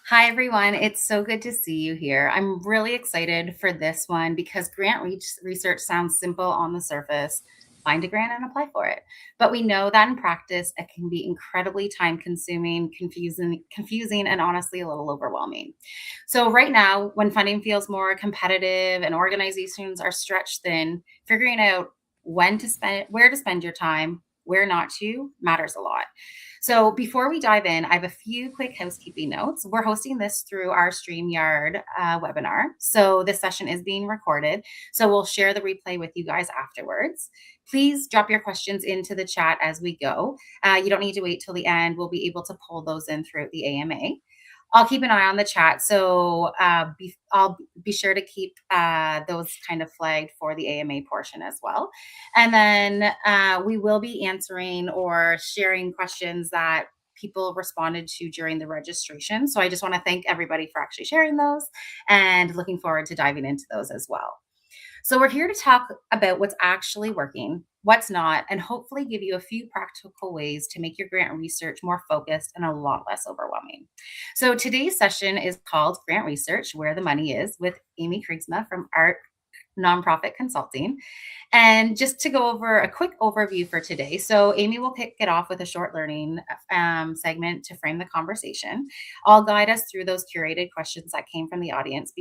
Hi, everyone. It's so good to see you here. I'm really excited for this one because research sounds simple on the surface. Find a grant and apply for it. But we know that in practice, it can be incredibly time consuming, confusing, and honestly a little overwhelming. So, right now, when funding feels more competitive and organizations are stretched thin, figuring out where to spend your time, where not to, matters a lot. So before we dive in, I have a few quick housekeeping notes. We're hosting this through our StreamYard webinar. So this session is being recorded. So we'll share the replay with you guys afterwards. Please drop your questions into the chat as we go. You don't need to wait till the end. We'll be able to pull those in throughout the AMA. I'll keep an eye on the chat. So I'll be sure to keep those kind of flagged for the AMA portion as well. And then we will be answering or sharing questions that people responded to during the registration. So I just want to thank everybody for actually sharing those and looking forward to diving into those as well. So we're here to talk about what's actually working, what's not, and hopefully give you a few practical ways to make your grant research more focused and a lot less overwhelming. So today's session is called Grant Research, Where the Money Is, with Amy Krigsma from Art Nonprofit Consulting. And just to go over a quick overview for today. So Amy will kick it off with a short learning segment to frame the conversation. I'll guide us through those curated questions that came from the audience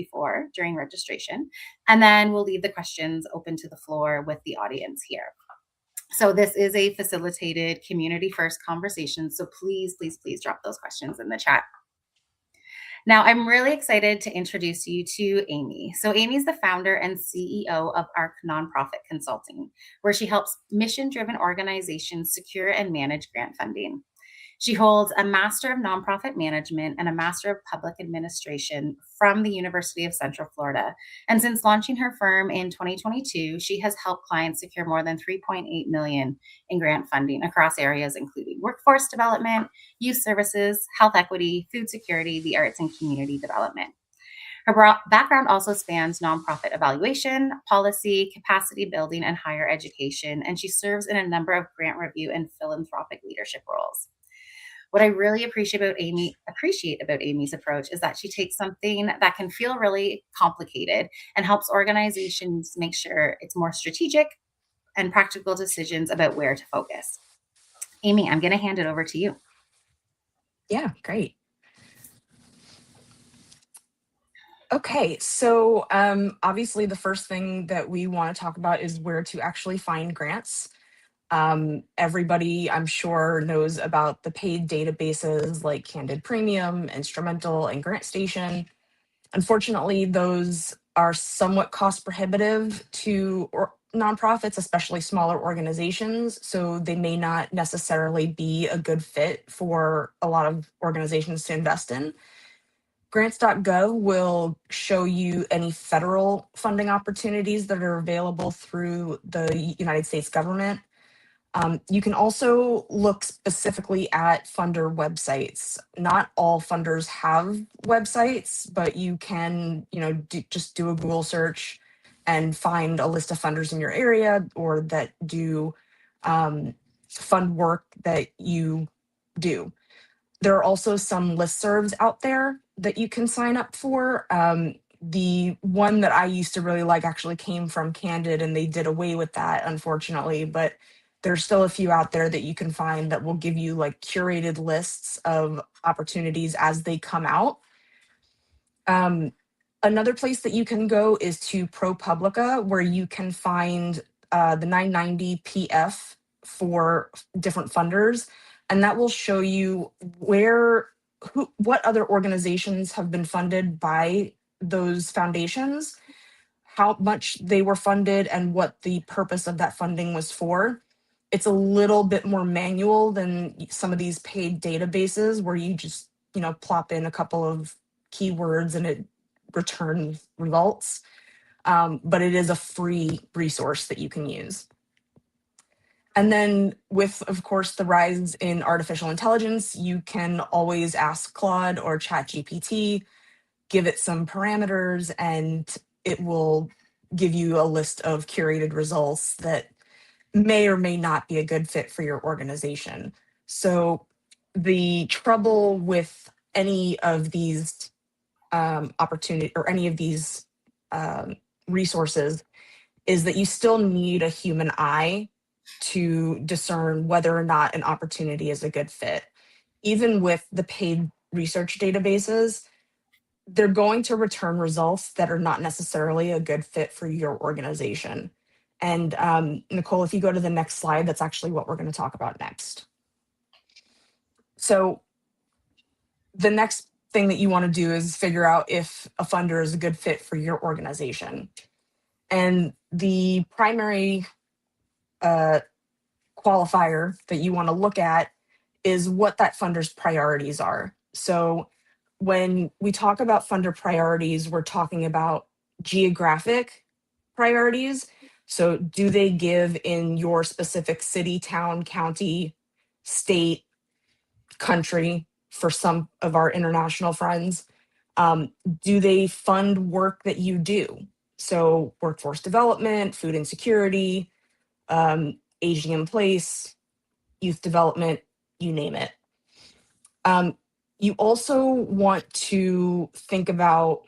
during registration. And then we'll leave the questions open to the floor with the audience here. So this is a facilitated community first conversation. So please, please, please drop those questions in the chat. Now, I'm really excited to introduce you to Amy. So Amy's the founder and CEO of ARC Nonprofit Consulting, where she helps mission-driven organizations secure and manage grant funding. She holds a Master of Nonprofit Management and a Master of Public Administration from the University of Central Florida. And since launching her firm in 2022, she has helped clients secure more than $3.8 million in grant funding across areas including workforce development, youth services, health equity, food security, the arts, and community development. Her background also spans nonprofit evaluation, policy, capacity building, and higher education, and she serves in a number of grant review and philanthropic leadership roles. What I really appreciate about Amy's approach is that she takes something that can feel really complicated and helps organizations make sure it's more strategic and practical decisions about where to focus. Amy, I'm going to hand it over to you. Yeah, great. Okay, so obviously the first thing that we want to talk about is where to actually find grants. Everybody, I'm sure, knows about the paid databases like Candid Premium, Instrumental, and GrantStation. Unfortunately, those are somewhat cost prohibitive to nonprofits, especially smaller organizations, so they may not necessarily be a good fit for a lot of organizations to invest in. Grants.gov will show you any federal funding opportunities that are available through the United States government. You can also look specifically at funder websites. Not all funders have websites, but you can, just do a Google search and find a list of funders in your area or that do fund work that you do. There are also some listservs out there that you can sign up for. The one that I used to really like actually came from Candid, and they did away with that, unfortunately, but there's still a few out there that you can find that will give you like curated lists of opportunities as they come out. Another place that you can go is to ProPublica, where you can find the 990 PF for different funders, and that will show you what other organizations have been funded by those foundations, how much they were funded, and what the purpose of that funding was for. It's a little bit more manual than some of these paid databases where you just, plop in a couple of keywords and it returns results. But it is a free resource that you can use. And then with, of course, the rise in artificial intelligence, you can always ask Claude or ChatGPT, give it some parameters, and it will give you a list of curated results that may or may not be a good fit for your organization. So the trouble with any of these opportunity or any of these um, resources is that you still need a human eye to discern whether or not an opportunity is a good fit. Even with the paid research databases, they're going to return results that are not necessarily a good fit for your organization. And Nicole, if you go to the next slide, that's actually what we're going to talk about next. So the next thing that you want to do is figure out if a funder is a good fit for your organization. And the primary uh, qualifier that you want to look at is what that funder's priorities are. So when we talk about funder priorities, we're talking about geographic priorities. So do they give in your specific city, town, county, state, country for some of our international friends? Do they fund work that you do? So workforce development, food insecurity, aging in place, youth development, you name it. You also want to think about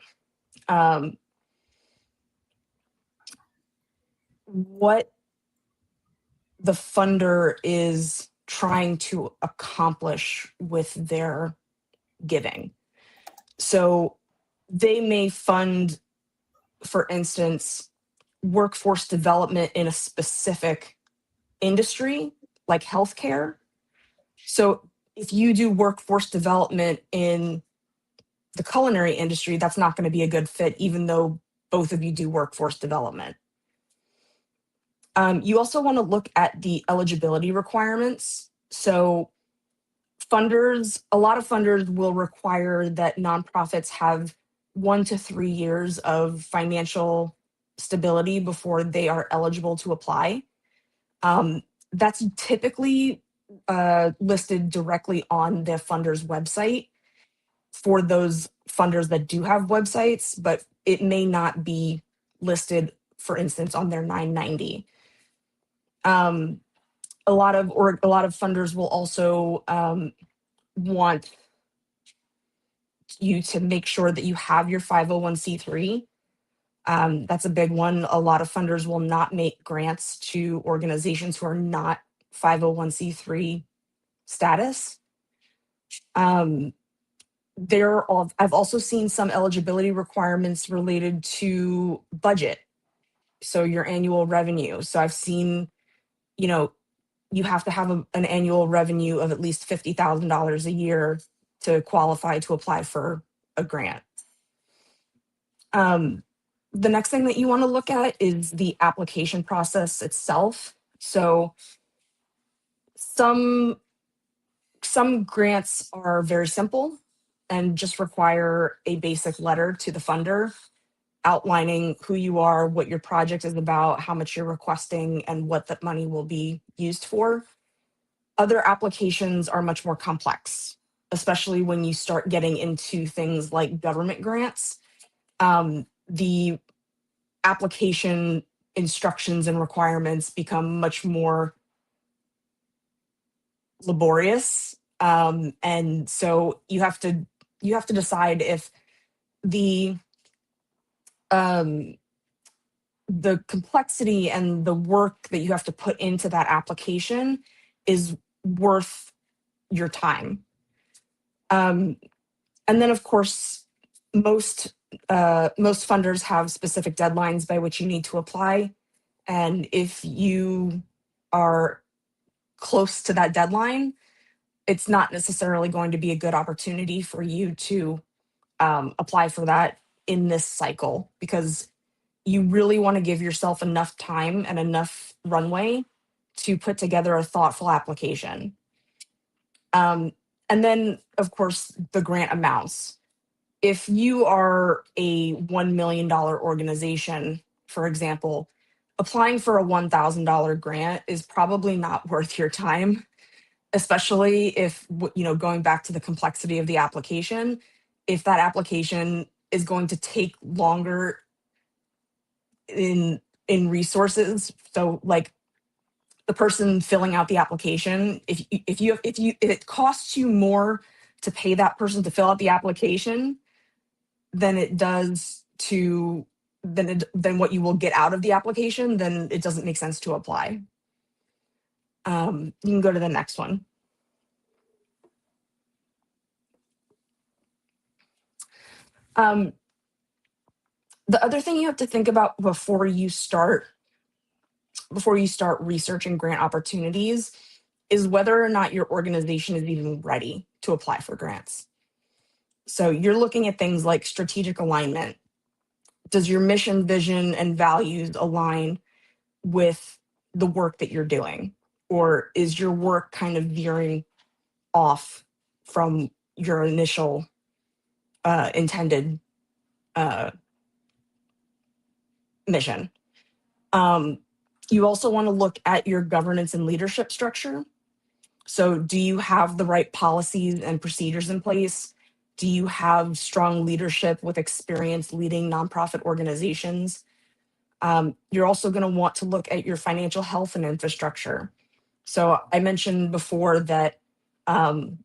what the funder is trying to accomplish with their giving. So they may fund, for instance, workforce development in a specific industry like healthcare. So if you do workforce development in the culinary industry, that's not going to be a good fit, even though both of you do workforce development. You also want to look at the eligibility requirements. So a lot of funders will require that nonprofits have 1 to 3 years of financial stability before they are eligible to apply. That's typically listed directly on the funder's website for those funders that do have websites, but it may not be listed, for instance, on their 990. A lot of funders will also want you to make sure that you have your 501c3. That's a big one. A lot of funders will not make grants to organizations who are not 501c3 status. I've also seen some eligibility requirements related to budget. So your annual revenue. So I've seen, you know, you have to have an annual revenue of at least $50,000 a year to qualify to apply for a grant. The next thing that you want to look at is the application process itself. So some grants are very simple and just require a basic letter to the funder outlining who you are, what your project is about, how much you're requesting, and what that money will be used for. Other applications are much more complex, especially when you start getting into things like government grants. The application instructions and requirements become much more laborious, and so you have to decide if the um, the complexity and the work that you have to put into that application is worth your time. And then, of course, most funders have specific deadlines by which you need to apply, and if you are close to that deadline, it's not necessarily going to be a good opportunity for you to apply for that in this cycle, because you really want to give yourself enough time and enough runway to put together a thoughtful application. And then, of course, the grant amounts. If you are a $1 million organization, for example, applying for a $1,000 grant is probably not worth your time, especially if, going back to the complexity of the application, if that application is going to take longer in resources. So like the person filling out the application, if it costs you more to pay that person to fill out the application than it does to than what you will get out of the application, then it doesn't make sense to apply. You can go to the next one. Um, the other thing you have to think about before you start researching grant opportunities is whether or not your organization is even ready to apply for grants. So you're looking at things like strategic alignment. Does your mission, vision, and values align with the work that you're doing? Or is your work kind of veering off from your initial intended uh, mission? You also want to look at your governance and leadership structure. So, do you have the right policies and procedures in place? Do you have strong leadership with experience leading nonprofit organizations? You're also going to want to look at your financial health and infrastructure. So, I mentioned before that um,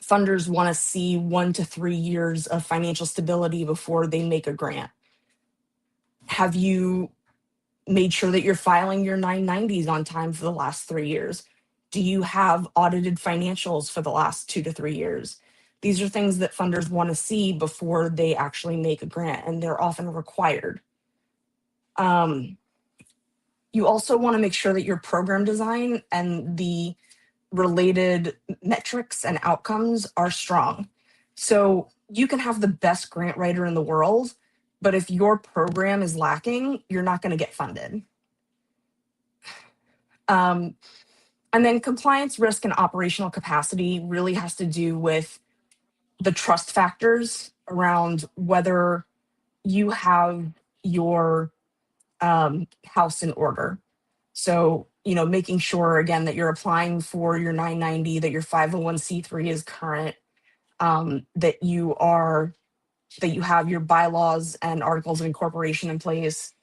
funders want to see 1 to 3 years of financial stability before they make a grant. Have you made sure that you're filing your 990s on time for the last 3 years? Do you have audited financials for the last 2 to 3 years? These are things that funders want to see before they actually make a grant, and they're often required. Um, you also want to make sure that your program design and the related metrics and outcomes are strong. So you can have the best grant writer in the world, but if your program is lacking, you're not going to get funded. Um, and then compliance, risk, and operational capacity really has to do with the trust factors around whether you have your house in order. So, making sure again that you're applying for your 990, that your 501c3 is current, that you have your bylaws and articles of incorporation in place,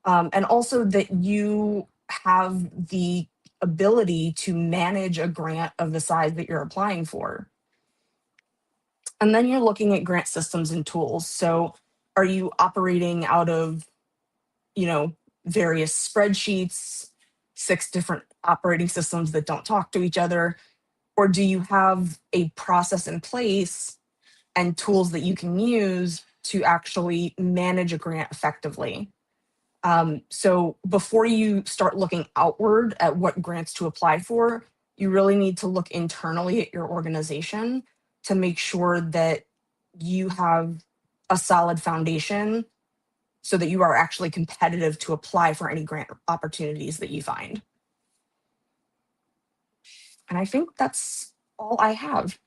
and also that you have the ability to manage a grant of the size that you're applying for. And then you're looking at grant systems and tools. So, are you operating out of, you know, various spreadsheets, 6 different operating systems that don't talk to each other? Or do you have a process in place and tools that you can use to actually manage a grant effectively? So before you start looking outward at what grants to apply for, you really need to look internally at your organization to make sure that you have a solid foundation so that you are actually competitive to apply for any grant opportunities that you find. And I think that's all I have.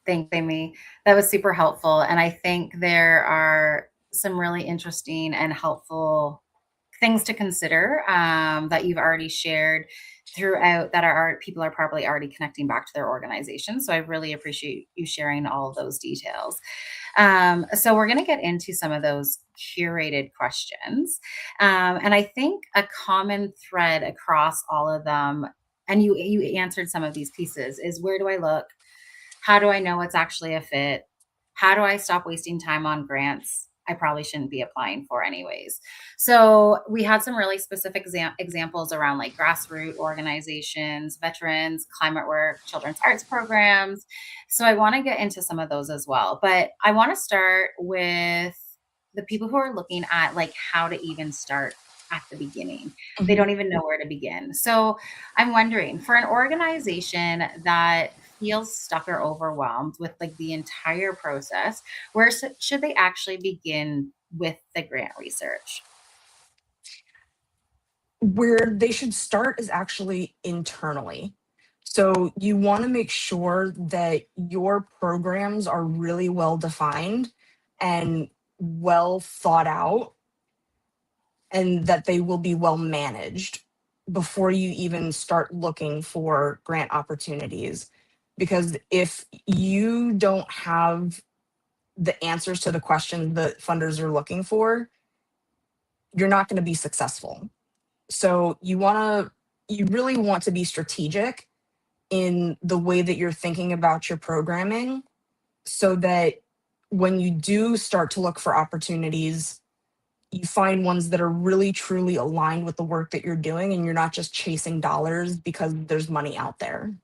Thanks, Amy. That was super helpful. And I think there are some really interesting and helpful things to consider that you've already shared throughout that are people are probably already connecting back to their organization. So I really appreciate you sharing all of those details. So we're going to get into some of those curated questions. And I think a common thread across all of them, and you answered some of these pieces, is where do I look? How do I know what's actually a fit? How do I stop wasting time on grants I probably shouldn't be applying for anyways? So we had some really specific examples around like grassroots organizations, veterans, climate work, children's arts programs. So I want to get into some of those as well. But I want to start with the people who are looking at like how to even start at the beginning. They Mhm. don't even know where to begin. So I'm wondering, for an organization that feels stuck or overwhelmed with like the entire process, where should they actually begin with the grant research? Where they should start is actually internally. So you want to make sure that your programs are really well defined and well thought out, and that they will be well managed before you even start looking for grant opportunities. Because if you don't have the answers to the questions that funders are looking for, you're not going to be successful. So you really want to be strategic in the way that you're thinking about your programming so that when you do start to look for opportunities, you find ones that are really truly aligned with the work that you're doing and you're not just chasing dollars because there's money out there.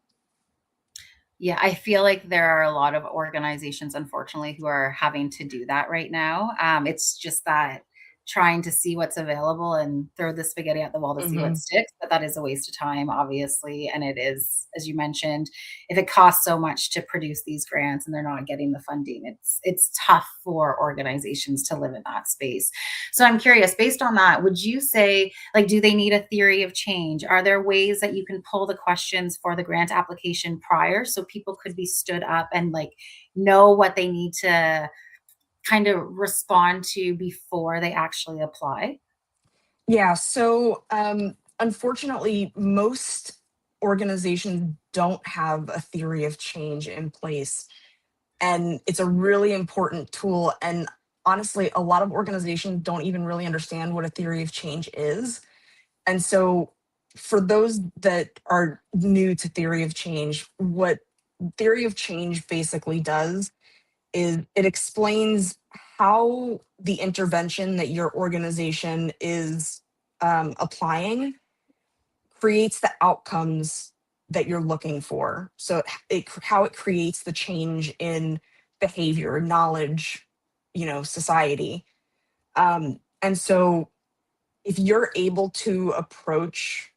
Yeah, I feel like there are a lot of organizations, unfortunately, who are having to do that right now. It's just that trying to see what's available and throw the spaghetti at the wall to see what Mhm. sticks, but that is a waste of time, obviously. And it is, as you mentioned, if it costs so much to produce these grants and they're not getting the funding, it's tough for organizations to live in that space. So I'm curious, based on that, would you say, like, do they need a theory of change? Are there ways that you can pull the questions for the grant application prior so people could be stood up and like know what they need to kind of respond to before they actually apply? Yeah, so unfortunately, most organizations don't have a theory of change in place. And it's a really important tool. And honestly, a lot of organizations don't even really understand what a theory of change is. And so, for those that are new to theory of change, what theory of change basically does is it explains how the intervention that your organization is applying creates the outcomes that you're looking for. So how it creates the change in behavior, knowledge, society. And so if you're able to approach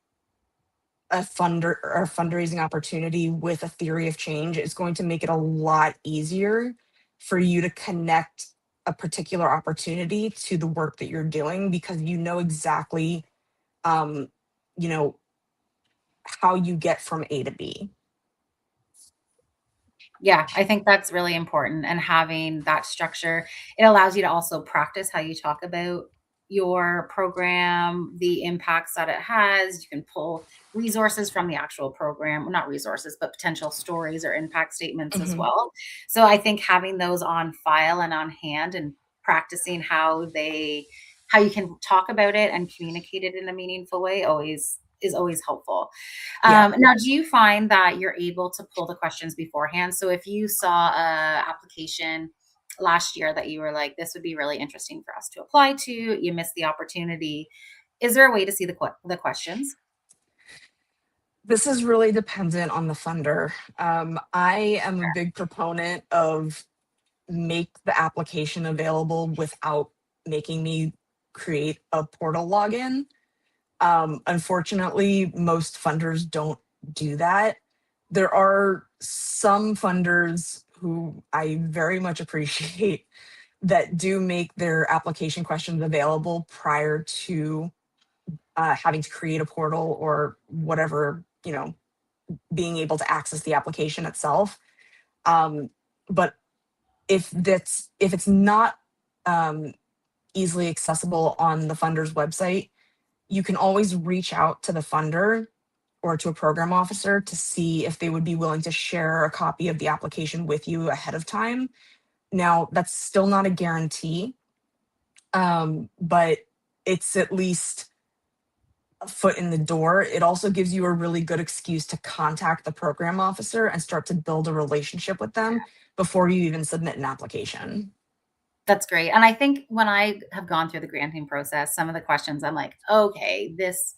a funder or a fundraising opportunity with a theory of change, it's going to make it a lot easier for you to connect a particular opportunity to the work that you're doing because you know exactly um, you know how you get from A to B. Yeah, I think that's really important, and having that structure, it allows you to also practice how you talk about your program, the impacts that it has. You can pull resources from the actual program, well, not resources, but potential stories or impact statements as Mhm. well. So I think having those on file and on hand and practicing how you can talk about it and communicate it in a meaningful way always is always helpful. Yeah. Now, do you find that you're able to pull the questions beforehand? So if you saw a application last year that you were like, this would be really interesting for us to apply to, you missed the opportunity. Is there a way to see the questions? This is really dependent on the funder. I am a big proponent of make the application available without making me create a portal login. Unfortunately, most funders don't do that. There are some funders who I very much appreciate that do make their application questions available prior to having to create a portal or whatever, being able to access the application itself. Um, but if it's not um, easily accessible on the funder's website, you can always reach out to the funder or to a program officer to see if they would be willing to share a copy of the application with you ahead of time. Now, that's still not a guarantee, but it's at least a foot in the door. It also gives you a really good excuse to contact the program officer and start to build a relationship with them before you even submit an application. That's great. And I think when I have gone through the granting process, some of the questions I'm like, okay, this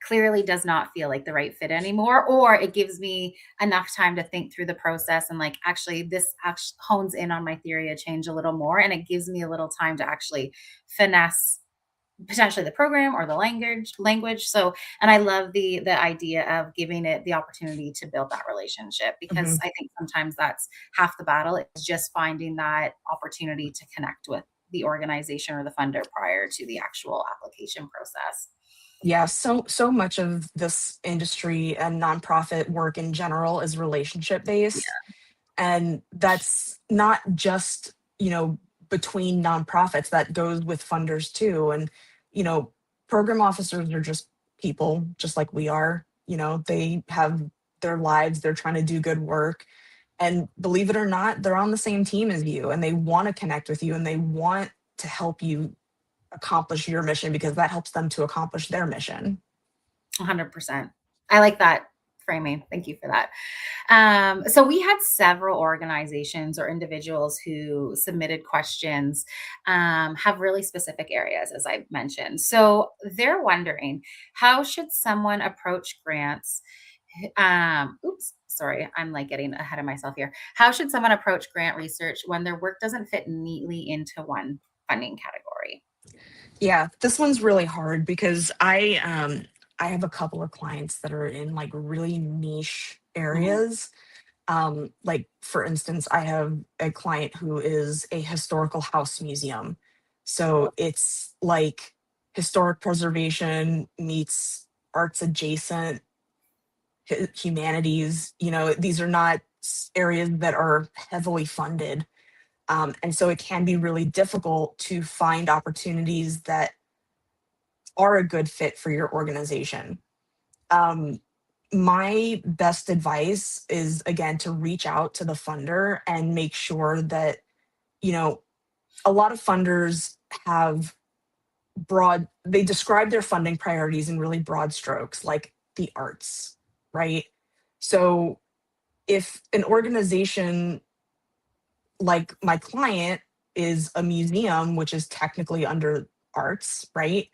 clearly does not feel like the right fit anymore, or it gives me enough time to think through the process and like actually this actually hones in on my theory of change a little more, and it gives me a little time to actually finesse potentially the program or the language. So, and I love the idea of giving it the opportunity to build that relationship, because Mhm. I think sometimes that's half the battle, is just finding that opportunity to connect with the organization or the funder prior to the actual application process. Yeah, so much of this industry and nonprofit work in general is relationship based. And that's not just, between nonprofits, that goes with funders too. And, you know, program officers are just people, just like we are. They have their lives, they're trying to do good work. And believe it or not, they're on the same team as you and they want to connect with you and they want to help you accomplish your mission because that helps them to accomplish their mission. 100%. I like that framing. Thank you for that. So we had several organizations or individuals who submitted questions, have really specific areas, as I mentioned. So they're wondering, how should someone approach grants? Oops, sorry, I'm like getting ahead of myself here. How should someone approach grant research when their work doesn't fit neatly into one funding category? Yeah, this one's really hard because I have a couple of clients that are in like really niche Mhm. areas. Like for instance, I have a client who is a historical house museum. So it's like historic preservation meets arts adjacent humanities. These are not areas that are heavily funded. And so it can be really difficult to find opportunities that are a good fit for your organization. Um, my best advice is again to reach out to the funder and make sure that, you know, a lot of funders have they describe their funding priorities in really broad strokes, like the arts, right? So if an organization like my client is a museum, which is technically under arts, right?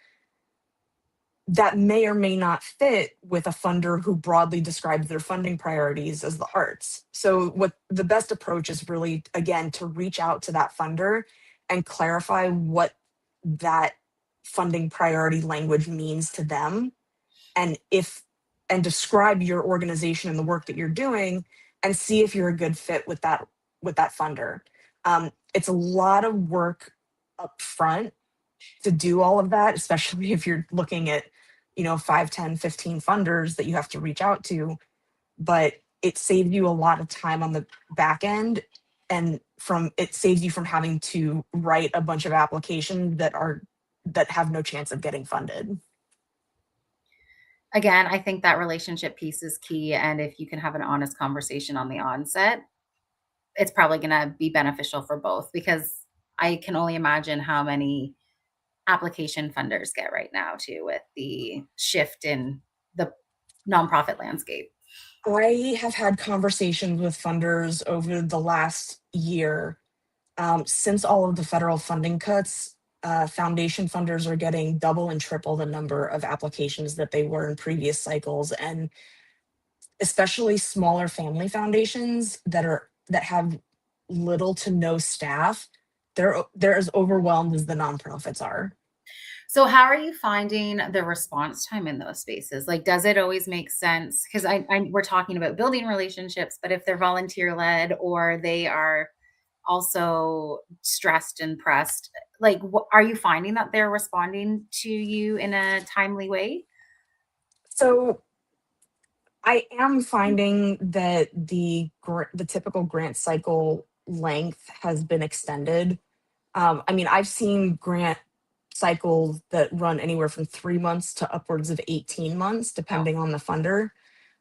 That may or may not fit with a funder who broadly describes their funding priorities as the arts. So, what the best approach is really, again, to reach out to that funder and clarify what that funding priority language means to them, and if and describe your organization and the work that you're doing, and see if you're a good fit with that funder. It's a lot of work up front to do all of that, especially if you're looking at, 5, 10, 15 funders that you have to reach out to. But it saves you a lot of time on the back end. And it saves you from having to write a bunch of applications that have no chance of getting funded. Again, I think that relationship piece is key. And if you can have an honest conversation on the onset, it's probably going to be beneficial for both because I can only imagine how many application funders get right now too with the shift in the nonprofit landscape. I have had conversations with funders over the last year. Since all of the federal funding cuts, foundation funders are getting double and triple the number of applications that they were in previous cycles, and especially smaller family foundations that have little to no staff. They're as overwhelmed as the nonprofits are. So how are you finding the response time in those spaces? Like, does it always make sense? Because we're talking about building relationships, but if they're volunteer led or they are also stressed and pressed, like, are you finding that they're responding to you in a timely way? So I am finding that the typical grant cycle length has been extended. I mean, I've seen grant cycles that run anywhere from 3 months to upwards of 18 months, Oh, depending on the funder.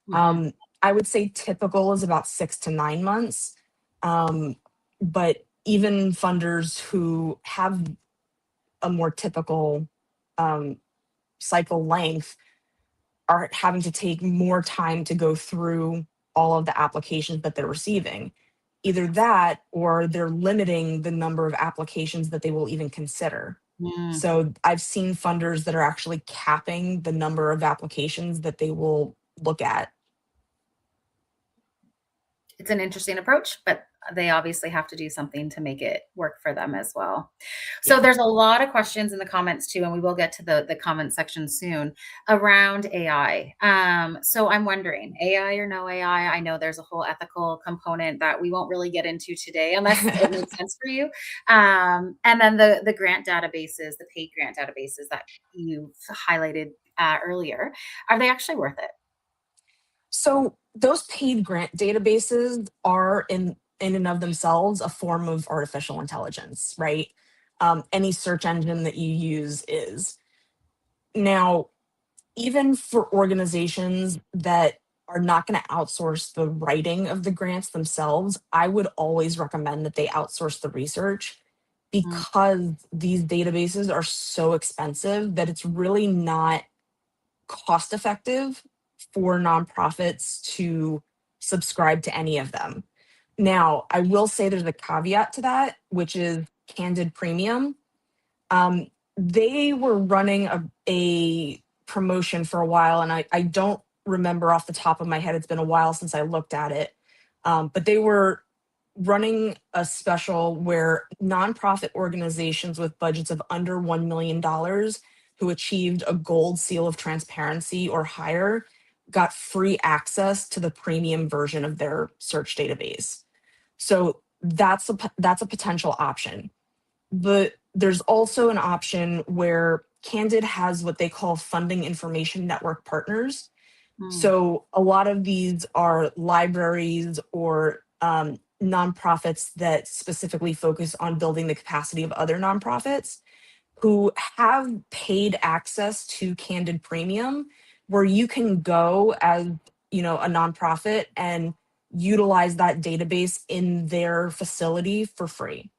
mhm. Um, I would say typical is about 6 to 9 months. Um, but even funders who have a more typical um, cycle length are having to take more time to go through all of the applications that they're receiving. Either that or they're limiting the number of applications that they will even consider. Mm. So I've seen funders that are actually capping the number of applications that they will look at. It's an interesting approach, but they obviously have to do something to make it work for them as well. So Yeah. there's a lot of questions in the comments too, and we will get to the comment section soon around AI. So I'm wondering, AI or no AI? I know there's a whole ethical component that we won't really get into today, unless it makes sense for you. And then the grant databases, the paid grant databases that you've highlighted earlier, are they actually worth it? So those paid grant databases are in and of themselves a form of artificial intelligence, right? Any search engine that you use is. Now, even for organizations that are not going to outsource the writing of the grants themselves, I would always recommend that they outsource the research Mm, because these databases are so expensive that it's really not cost effective for nonprofits to subscribe to any of them. Now, I will say there's a caveat to that, which is Candid Premium. Um, they were running a promotion for a while, and I don't remember off the top of my head. It's been a while since I looked at it. But they were running a special where nonprofit organizations with budgets of under $1 million who achieved a gold seal of transparency or higher got free access to the premium version of their search database. So that's a potential option. But there's also an option where Candid has what they call funding information network partners. Mm, So a lot of these are libraries or nonprofits that specifically focus on building the capacity of other nonprofits who have paid access to Candid Premium, where you can go as, a nonprofit and utilize that database in their facility for free.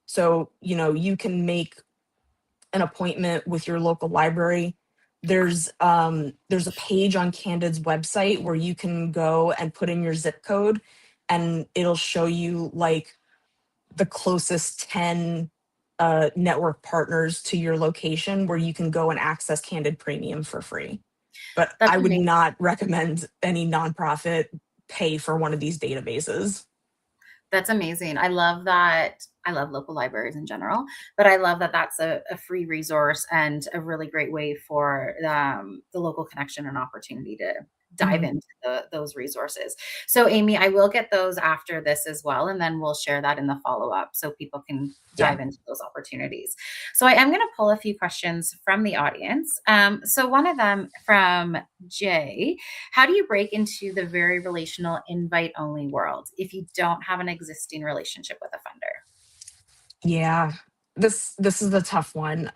So, you can make an appointment with your local library. There's a page on Candid's website where you can go and put in your zip code, and it'll show you like the closest 10 network partners to your location where you can go and access Candid Premium for free. But that's I would amazing. not recommend any nonprofit pay for one of these databases. That's amazing. I love that. I love local libraries in general, but I love that that's a free resource and a really great way for the local connection and opportunity to dive Mhm. into those resources. So, Amy, I will get those after this as well, and then we'll share that in the follow up so people can Yeah. dive into those opportunities. So, I am going to pull a few questions from the audience. So, one of them from Jay: how do you break into the very relational invite only world if you don't have an existing relationship with a funder? Yeah. This is a tough one.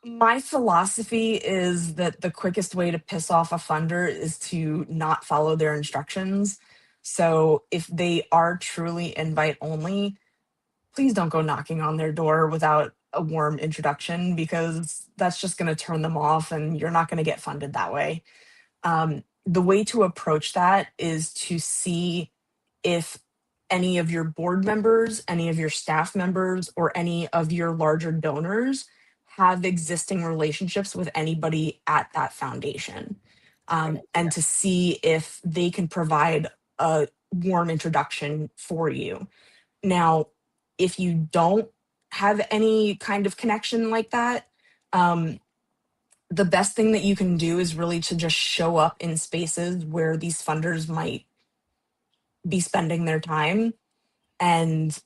My philosophy is that the quickest way to piss off a funder is to not follow their instructions. So if they are truly invite only, please don't go knocking on their door without a warm introduction, because that's just going to turn them off and you're not going to get funded that way. The way to approach that is to see if any of your board members, any of your staff members, or any of your larger donors have existing relationships with anybody at that foundation. Great And idea. to see if they can provide a warm introduction for you. Now, if you don't have any kind of connection like that, um, the best thing that you can do is really to just show up in spaces where these funders might be spending their time, and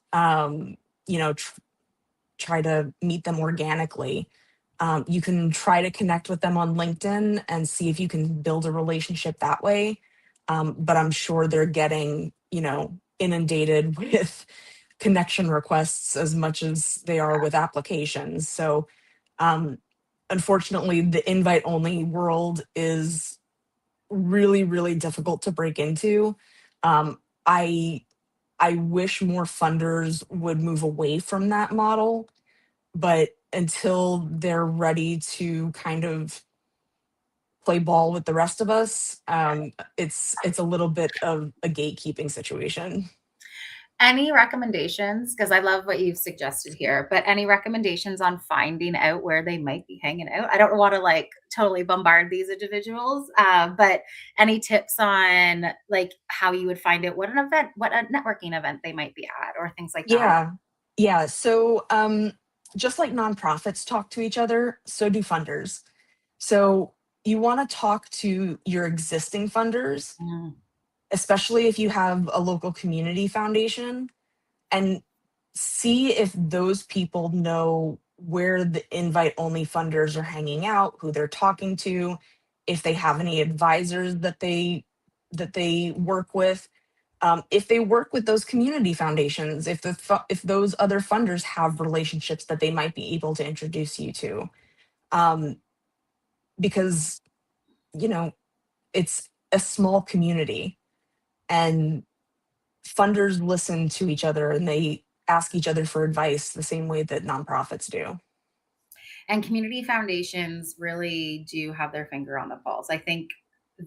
try to meet them organically. You can try to connect with them on LinkedIn and see if you can build a relationship that way. But I'm sure they're getting, inundated with connection requests as much as they are with applications. So, um, unfortunately, the invite only world is really, really difficult to break into. Um, I I wish more funders would move away from that model, but until they're ready to kind of play ball with the rest of us, it's a little bit of a gatekeeping situation. Any recommendations? Because I love what you've suggested here, but any recommendations on finding out where they might be hanging out? I don't want to like totally bombard these individuals, but any tips on like how you would find out what a networking event they might be at, or things like that? Yeah, yeah. So just like nonprofits talk to each other, so do funders. So you want to talk to your existing funders, Mm, especially if you have a local community foundation, and see if those people know where the invite only funders are hanging out, who they're talking to, if they have any advisors that they work with, if they work with those community foundations, if those other funders have relationships that they might be able to introduce you to, um, because you know it's a small community, and funders listen to each other and they ask each other for advice the same way that nonprofits do. And community foundations really do have their finger on the pulse. I think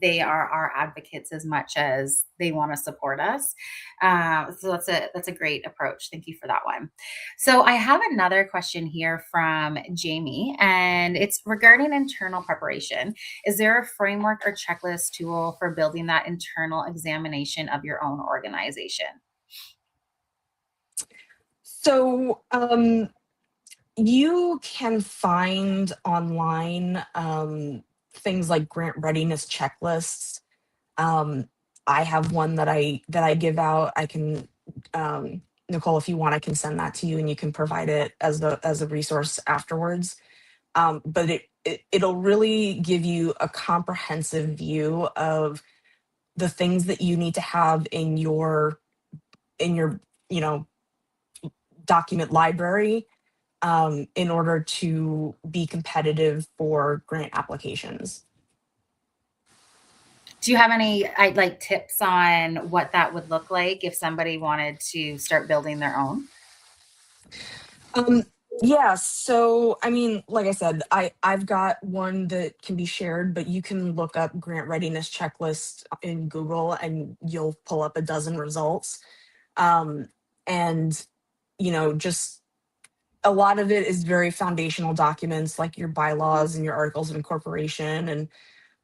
they are our advocates as much as they want to support us. So that's a great approach. Thank you for that one. So I have another question here from Jamie, and it's regarding internal preparation. Is there a framework or checklist tool for building that internal examination of your own organization? So, you can find online things like grant readiness checklists. Um, I have one that I give out. I can, Nicole, if you want, I can send that to you, and you can provide it as a resource afterwards. But it'll really give you a comprehensive view of the things that you need to have in your you know document library, in order to be competitive for grant applications. Do you have any like tips on what that would look like if somebody wanted to start building their own? Um, yeah, so I mean, like I said, I've got one that can be shared, but you can look up grant readiness checklist in Google and you'll pull up a dozen results. Um, and just a lot of it is very foundational documents like your bylaws and your articles of incorporation, and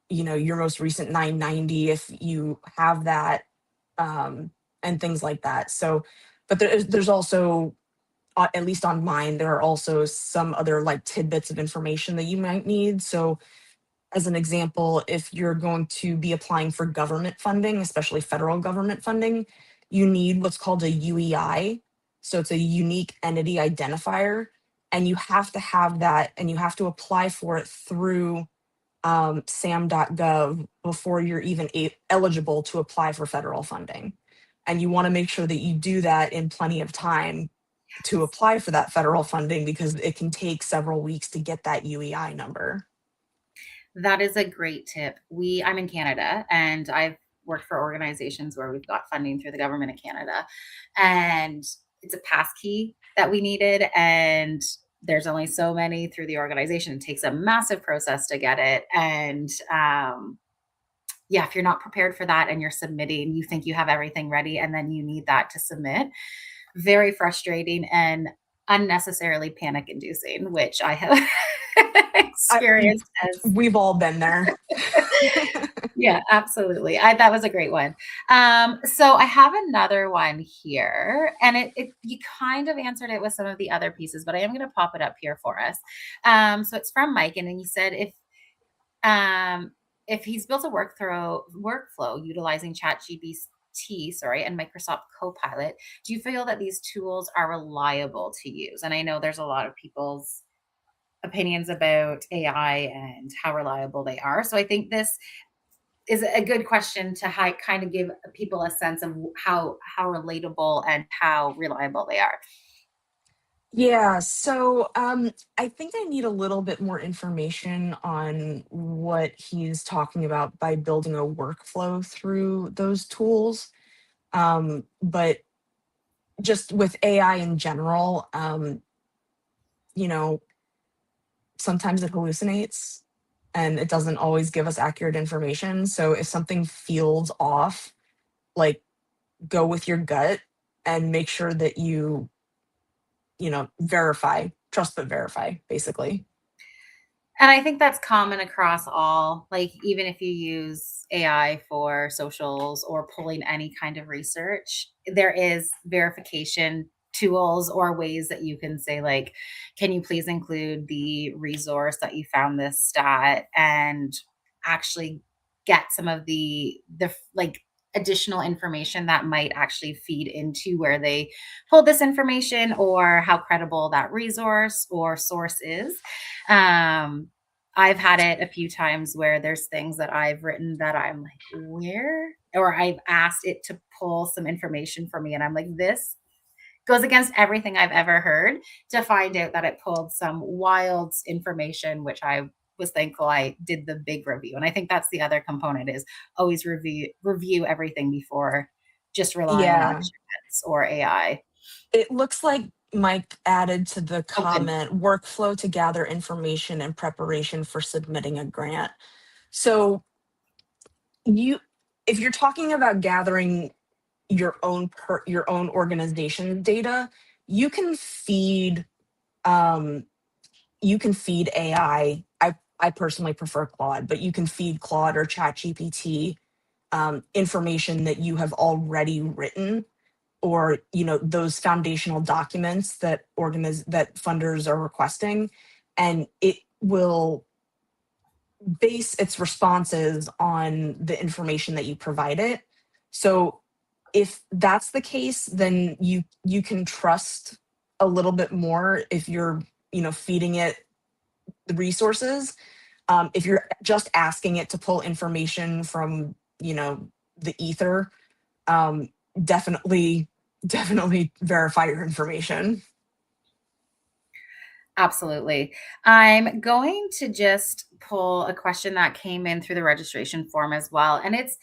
your most recent 990 if you have that, um, and things like that. So, but there's also, at least on mine, there are also some other like tidbits of information that you might need. So, as an example, if you're going to be applying for government funding, especially federal government funding, you need what's called a UEI. So it's a unique entity identifier. And you have to have that, and you have to apply for it through, sam.gov before you're even eligible to apply for federal funding. And you want to make sure that you do that in plenty of time to apply for that federal funding, because it can take several weeks to get that UEI number. That is a great tip. I'm in Canada and I've worked for organizations where we've got funding through the government of Canada. And it's a pass key that we needed. And there's only so many through the organization. It takes a massive process to get it. And yeah, if you're not prepared for that and you're submitting, you think you have everything ready and then you need that to submit, very frustrating and unnecessarily panic inducing, which I have I, experienced as we've all been there. yeah, absolutely. That was a great one. So I have another one here, and it you kind of answered it with some of the other pieces, but I am going to pop it up here for us. So it's from Mike, and he said um, if he's built a workflow utilizing ChatGPT, sorry, and Microsoft Copilot, do you feel that these tools are reliable to use? And I know there's a lot of people's opinions about AI and how reliable they are. So I think this is a good question to kind of give people a sense of how relatable and how reliable they are. Yeah, so I think I need a little bit more information on what he's talking about by building a workflow through those tools. But just with AI in general, you know, sometimes it hallucinates and it doesn't always give us accurate information. So if something feels off, like, go with your gut and make sure that you verify, trust but verify, basically. And I think that's common across all, like, even if you use AI for socials or pulling any kind of research, there is verification tools or ways that you can say, like, can you please include the resource that you found this stat and actually get some of the like additional information that might actually feed into where they pulled this information or how credible that resource or source is. um I've had it a few times where there's things that I've written that I'm like, where? Or I've asked it to pull some information for me, and I'm like, this goes against everything I've ever heard, to find out that it pulled some wild information, which I was thankful I did the big review. And I think that's the other component is always review everything before just relying on Yeah. chats or AI. It looks like Mike added to the Oh, good. comment workflow to gather information in preparation for submitting a grant. So you, if you're talking about gathering your own organization data, you can feed um, you can feed AI. I personally prefer Claude, but you can feed Claude or ChatGPT information that you have already written, or those foundational documents that funders are requesting, and it will base its responses on the information that you provide it. So if that's the case, then you can trust a little bit more if you're feeding it the resources. If you're just asking it to pull information from the ether, um, definitely definitely verify your information. Absolutely. I'm going to just pull a question that came in through the registration form as well. And it's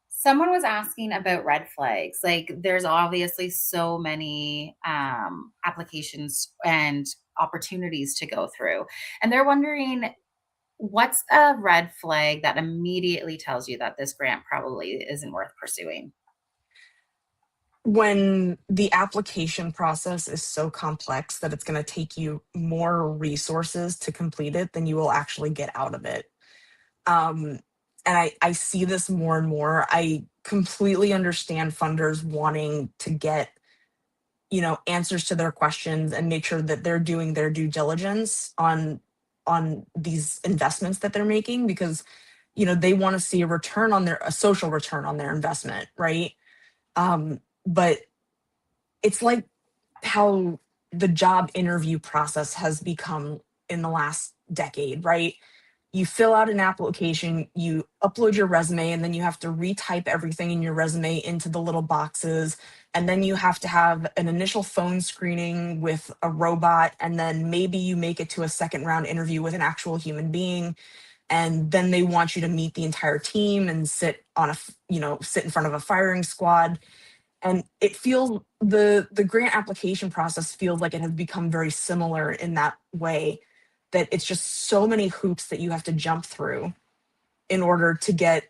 someone was asking about red flags. Like there's obviously so many applications and opportunities to go through. And they're wondering what's a red flag that immediately tells you that this grant probably isn't worth pursuing? When the application process is so complex that it's going to take you more resources to complete it than you will actually get out of it. um, and I see this more and more. I completely understand funders wanting to get answers to their questions and make sure that they're doing their due diligence on these investments that they're making, because they want to see a social return on their investment, right? But it's like how the job interview process has become in the last decade, right? You fill out an application, you upload your resume, and then you have to retype everything in your resume into the little boxes. And then you have to have an initial phone screening with a robot. And then maybe you make it to a second round interview with an actual human being. And then they want you to meet the entire team and sit in front of a firing squad. And it feels, the grant application process feels like it has become very similar in that way, that it's just so many hoops that you have to jump through in order to get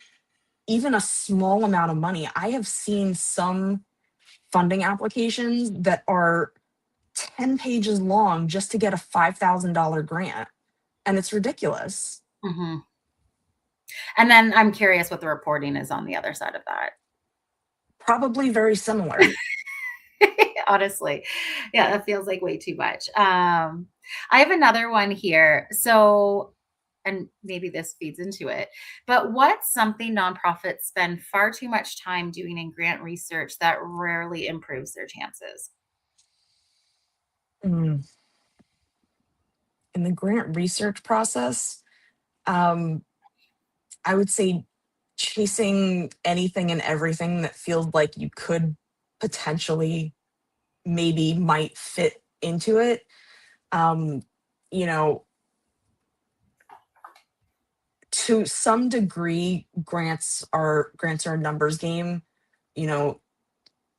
even a small amount of money. I have seen some funding applications that are 10 pages long just to get a $5,000 grant, and it's ridiculous. Mhm. And then I'm curious what the reporting is on the other side of that. Probably very similar. Honestly. Yeah, that feels like way too much. I have another one here. So, and maybe this feeds into it, but what's something nonprofits spend far too much time doing in grant research that rarely improves their chances? Mm. In the grant research process, um, I would say chasing anything and everything that feels like you could potentially maybe might fit into it. Um, you know, to some degree, grants are a numbers game. You know,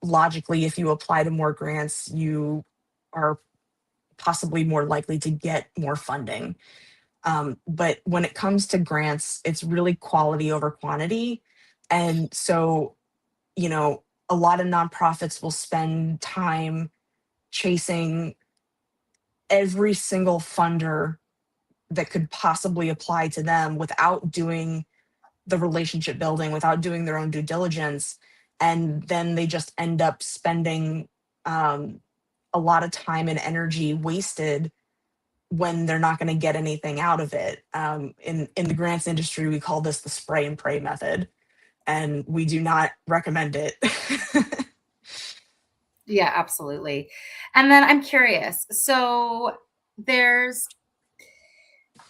logically, if you apply to more grants, you are possibly more likely to get more funding. But when it comes to grants, it's really quality over quantity. And so, a lot of nonprofits will spend time chasing every single funder that could possibly apply to them without doing the relationship building, without doing their own due diligence. And then they just end up spending um, a lot of time and energy wasted when they're not going to get anything out of it. In the grants industry, we call this the spray and pray method, and we do not recommend it. Yeah, absolutely. And then I'm curious. So, there's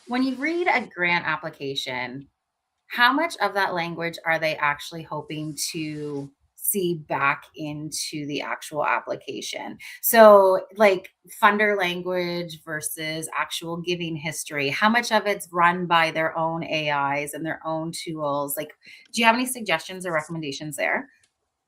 when you read a grant application, how much of that language are they actually hoping to see back into the actual application? So, like funder language versus actual giving history, how much of it's run by their own AIs and their own tools? Like, do you have any suggestions or recommendations there?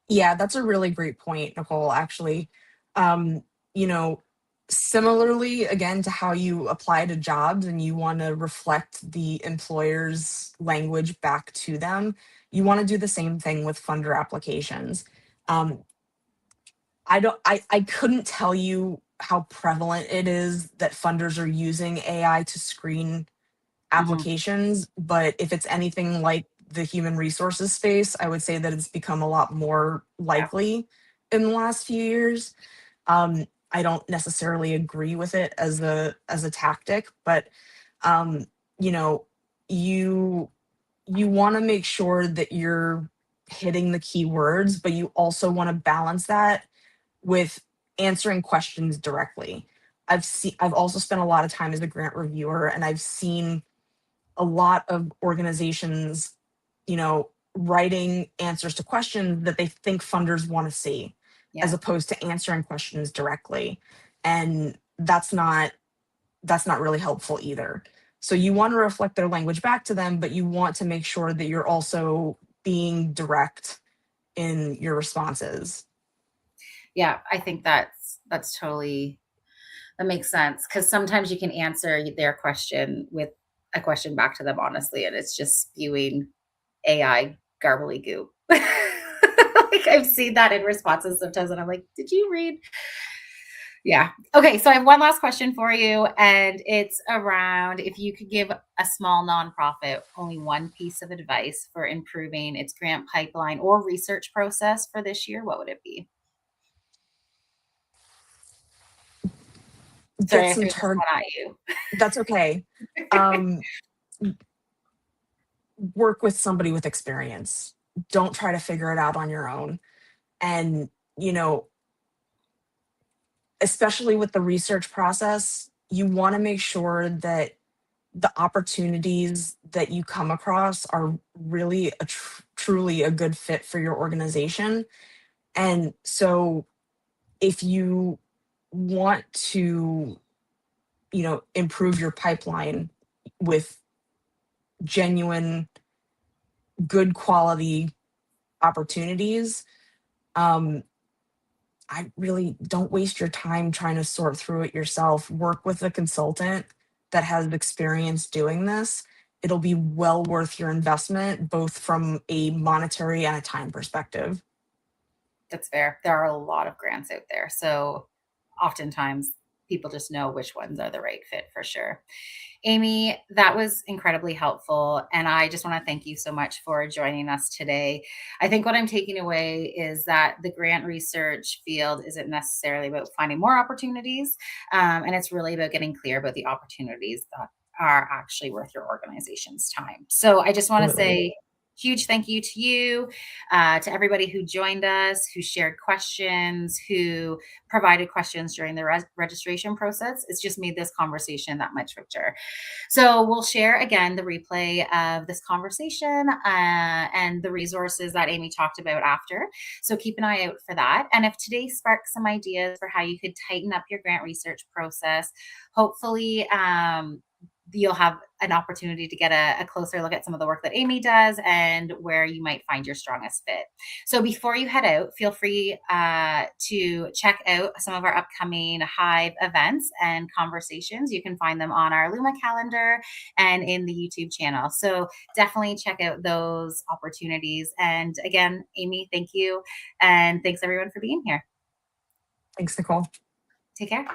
Yeah, that's a really great point, Nicole, actually. Um, you know, Similarly, again, to how you apply to jobs and you want to reflect the employer's language back to them, you want to do the same thing with funder applications. Um, I couldn't tell you how prevalent it is that funders are using AI to screen Mhm. applications, but if it's anything like the human resources space, I would say that it's become a lot more Yeah. likely in the last few years. I don't necessarily agree with it as a tactic, but um, you know, you you want to make sure that you're hitting the keywords, but you also want to balance that with answering questions directly. I've also spent a lot of time as a grant reviewer, and I've seen a lot of organizations, writing answers to questions that they think funders want to see, as Yeah. opposed to answering questions directly. And that's not really helpful either. So you want to reflect their language back to them, but you want to make sure that you're also being direct in your responses. Yeah, I think that's totally that makes sense because sometimes you can answer their question with a question back to them honestly, and it's just spewing AI garbly goo. Like, I've seen that in responses sometimes, and I'm like, "Did you read?" Yeah. Okay, so I have one last question for you, and it's around if you could give a small nonprofit only one piece of advice for improving its grant pipeline or research process for this year, what would it be? Get Sorry, I some threw this target. one at you. That's okay. Um, Work with somebody with experience. Don't try to figure it out on your own. And, you know, especially with the research process, you want to make sure that the opportunities that you come across are really truly a good fit for your organization. And so if you want to, improve your pipeline with genuine, good quality opportunities, um, I really don't waste your time trying to sort through it yourself. Work with a consultant that has experience doing this. It'll be well worth your investment, both from a monetary and a time perspective. That's fair. There are a lot of grants out there, so oftentimes people just know which ones are the right fit for sure. Amy, that was incredibly helpful. And I just want to thank you so much for joining us today. I think what I'm taking away is that the grant research field isn't necessarily about finding more opportunities, and it's really about getting clear about the opportunities that are actually worth your organization's time. So I just want to Absolutely. say, huge thank you to you, to everybody who joined us, who shared questions, who provided questions during the registration process. It's just made this conversation that much richer. So we'll share again the replay of this conversation and the resources that Amy talked about after. So keep an eye out for that. And if today sparks some ideas for how you could tighten up your grant research process, hopefully you'll have an opportunity to get a closer look at some of the work that Amy does and where you might find your strongest fit. So before you head out, feel free to check out some of our upcoming Hive events and conversations. You can find them on our Luma calendar and in the YouTube channel. So definitely check out those opportunities. And again, Amy, thank you. And thanks everyone for being here. Thanks, Nicole. Take care.